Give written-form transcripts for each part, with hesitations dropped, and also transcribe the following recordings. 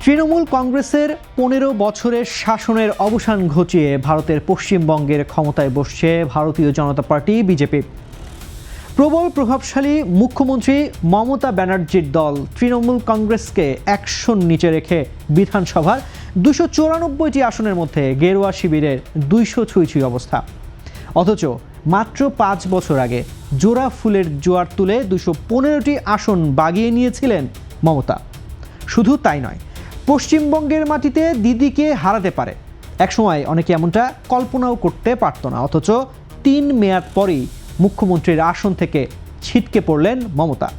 তৃণমূল কংগ্রেসের 15 বছরের শাসনের অবসান ঘটিয়ে ভারতের পশ্চিমবঙ্গের ক্ষমতায় বসছে ভারতীয় জনতা পার্টি বিজেপি। প্রবল প্রভাবশালী মুখ্যমন্ত্রী মমতা ব্যানার্জির দল তৃণমূল কংগ্রেসকে 100 নিচে রেখে বিধানসভার 294টি আসনের মধ্যে গেরুয়া শিবিরের 200 ছুঁই অবস্থা। অথচ মাত্র 5 বছর আগে জোড়া ফুলের জোয়ার তুলে 215টি আসন বাগিয়ে নিয়েছিলেন মমতা। শুধু তাই নয়, পশ্চিমবঙ্গের মাটিতে দিদিকে হারাতে পারে একসময় অনেকে এমনটা কল্পনাও করতে পারত না। অথচ 3 মেয়াদ পরেই মুখ্যমন্ত্রীর আসন থেকে ছিটকে পড়লেন মমতা।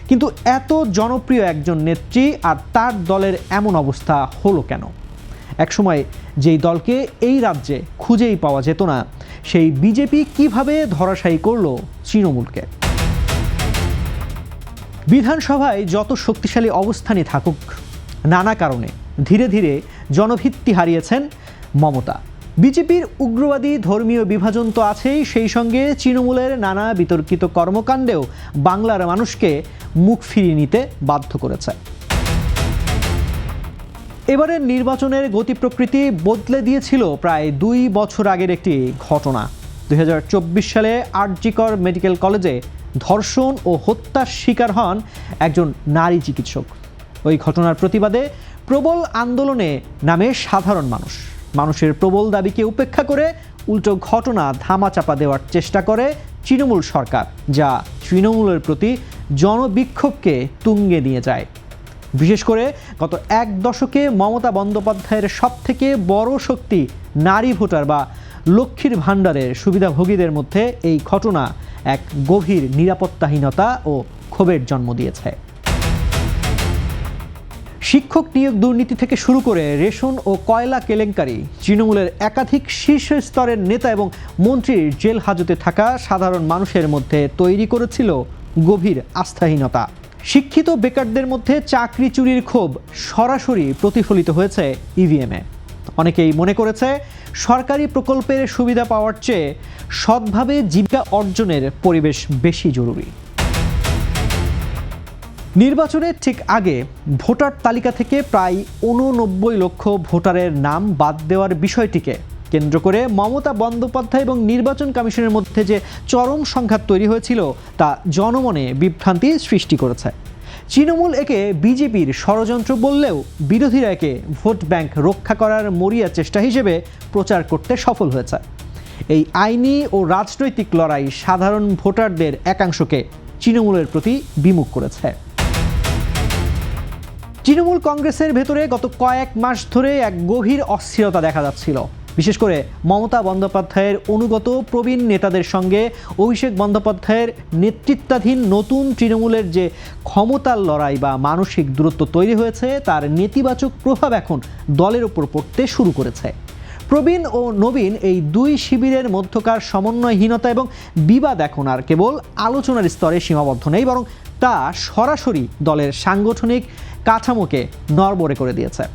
কিন্তু এত জনপ্রিয় একজন নেত্রী আর তার দলের এমন অবস্থা হলো কেন? একসময় যেই দলকে এই রাজ্যে খুঁজেই পাওয়া যেত না, সেই বিজেপি কিভাবে ধরাশায়ী করলো তৃণমূলকে? বিধানসভায় যত শক্তিশালী অবস্থানই থাকুক, নানা কারণে ধীরে ধীরে জনভিত্তি হারিয়েছেন মমতা। বিজেপির উগ্রবাদী ধর্মীয় বিভাজন তো আছেই, সেই সঙ্গে তৃণমূলের নানা বিতর্কিত কর্মকাণ্ডেও বাংলার মানুষকে মুখ ফিরিয়ে নিতে বাধ্য করেছে। এবারের নির্বাচনের গতি প্রকৃতি বদলে দিয়েছিল প্রায় 2 বছর আগের একটি ঘটনা। 2024 সালে আরজিকর মেডিকেল কলেজে ধর্ষণ ও হত্যার শিকার হন একজন নারী চিকিৎসক। ওই ঘটনার প্রতিবাদে প্রবল আন্দোলনে নামে সাধারণ মানুষের প্রবল দাবিকে উপেক্ষা করে উল্টো ঘটনা ধামাচাপা দেওয়ার চেষ্টা করে তৃণমূল সরকার, যা তৃণমূলের প্রতি জনবিক্ষোভকে তুঙ্গে নিয়ে যায়। বিশেষ করে গত 1 দশকে মমতা বন্দ্যোপাধ্যায়ের সবথেকে বড় শক্তি নারী ভোটার বা লক্ষ্মীর ভাণ্ডারের সুবিধাভোগীদের মধ্যে এই ঘটনা এক গভীর নিরাপত্তাহীনতা ও ক্ষোভের জন্ম দিয়েছে। শিক্ষক নিয়োগ দুর্নীতি থেকে শুরু করে রেশন ও কয়লা কেলেঙ্কারি, তৃণমূলের একাধিক শীর্ষ স্তরের নেতা এবং মন্ত্রীর জেল হাজতে থাকা সাধারণ মানুষের মধ্যে তৈরি করেছিল গভীর আস্থাহীনতা। শিক্ষিত বেকারদের মধ্যে চাকরি চুরির ক্ষোভ সরাসরি প্রতিফলিত হয়েছে ইভিএমে। অনেকেই মনে করেছে সরকারি প্রকল্পের সুবিধা পাওয়ার চেয়ে সৎভাবে জীবিকা অর্জনের পরিবেশ বেশি জরুরি। নির্বাচনের ঠিক আগে ভোটার তালিকা থেকে প্রায় 89 লক্ষ ভোটারের নাম বাদ দেওয়ার বিষয়টিকে কেন্দ্র করে মমতা বন্দ্যোপাধ্যায় এবং নির্বাচন কমিশনের মধ্যে যে চরম সংঘাত তৈরি হয়েছিল তা জনমনে বিভ্রান্তি সৃষ্টি করেছে। তৃণমূল একে বিজেপির ষড়যন্ত্র বললেও বিরোধীরা একে ভোট ব্যাংক রক্ষা করার মরিয়া চেষ্টা হিসেবে প্রচার করতে সফল হয়েছে। এই আইনি ও রাজনৈতিক লড়াই সাধারণ ভোটারদের একাংশকে তৃণমূলের প্রতি বিমুখ করেছে। তৃণমূল কংগ্রেসের ভেতরে গত কয়েক মাস ধরে এক গভীর অস্থিরতা দেখা যাচ্ছিল। বিশেষ করে মমতা বন্দ্যোপাধ্যায়ের অনুগত প্রবীণ নেতাদের সঙ্গে অভিষেক বন্দ্যোপাধ্যায়ের নেতৃত্বাধীন নতুন তৃণমূলের যে ক্ষমতার লড়াই বা মানসিক দূরত্ব তৈরি হয়েছে, তার নেতিবাচক প্রভাব এখন দলের উপর পড়তে শুরু করেছে। প্রবীণ ও নবীন এই 2 শিবিরের মধ্যকার সমন্বয়হীনতা এবং বিবাদ এখন আর কেবল আলোচনার স্তরে সীমাবদ্ধ নেই, বরং তা সরাসরি দলের সাংগঠনিক কাঠামোকে নড়বড়ে করে দিয়েছে।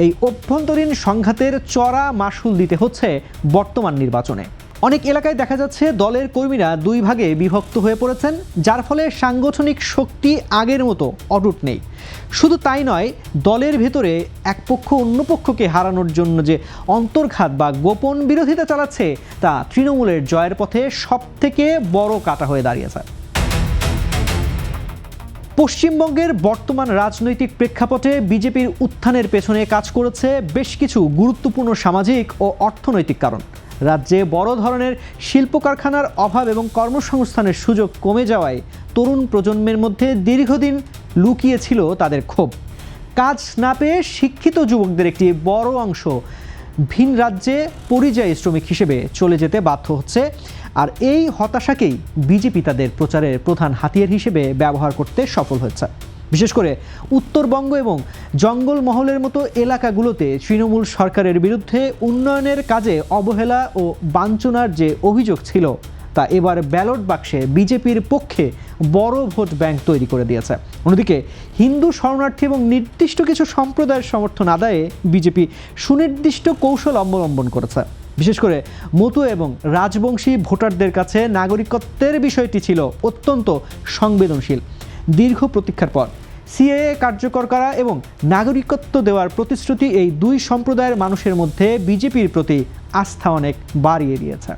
এই অভ্যন্তরীণ সংঘাতের চড়া মাশুল দিতে হচ্ছে বর্তমান নির্বাচনে। অনেক এলাকায় দেখা যাচ্ছে দলের কর্মীরা 2 ভাগে বিভক্ত হয়ে পড়েছেন, যার ফলে সাংগঠনিক শক্তি আগের মতো অটুট নেই। শুধু তাই নয়, দলের ভেতরে এক পক্ষ অন্য পক্ষকে হারানোর জন্য যে অন্তর্ঘাত বা গোপন বিরোধিতা চালাচ্ছে, তা তৃণমূলের জয়ের পথে সবথেকে বড় কাঁটা হয়ে দাঁড়িয়েছে। পশ্চিমবঙ্গের বর্তমান রাজনৈতিক প্রেক্ষাপটে বিজেপির উত্থানের পেছনে কাজ করেছে বেশ কিছু গুরুত্বপূর্ণ সামাজিক ও অর্থনৈতিক কারণ। রাজ্যে বড় ধরনের শিল্প কারখানার অভাব এবং কর্মসংস্থানের সুযোগ কমে যাওয়ায় তরুণ প্রজন্মের মধ্যে দীর্ঘদিন লুকিয়ে ছিল তাদের ক্ষোভ। কাজ না পেয়ে শিক্ষিত যুবকদের একটি বড় অংশ ভিন রাজ্যে পরিযায়ী শ্রমিক হিসেবে চলে যেতে বাধ্য হচ্ছে, আর এই হতাশাকেই বিজেপি তাদের প্রচারের প্রধান হাতিয়ার হিসেবে ব্যবহার করতে সফল হয়েছে। বিশেষ করে উত্তরবঙ্গ এবং জঙ্গলমহলের মতো এলাকাগুলোতে তৃণমূল সরকারের বিরুদ্ধে উন্নয়নের কাজে অবহেলা ও বাঞ্ছনার যে অভিযোগ ছিল, তা এবার ব্যালট বাক্সে বিজেপির পক্ষে বড় ভোট ব্যাংক তৈরি করে দিয়েছে। অন্যদিকে হিন্দু শরণার্থী এবং নির্দিষ্ট কিছু সম্প্রদায়ের সমর্থন আদায়ে বিজেপি সুনির্দিষ্ট কৌশল অবলম্বন করেছে। বিশেষ করে মতুয়া এবং রাজবংশী ভোটারদের কাছে নাগরিকত্বের বিষয়টি ছিল অত্যন্ত সংবেদনশীল। দীর্ঘ প্রতীক্ষার পর সিএএ কার্যকর করা এবং নাগরিকত্ব দেওয়ার প্রতিশ্রুতি এই দুই সম্প্রদায়ের মানুষের মধ্যে বিজেপির প্রতি আস্থা অনেক বাড়িয়ে দিয়েছে।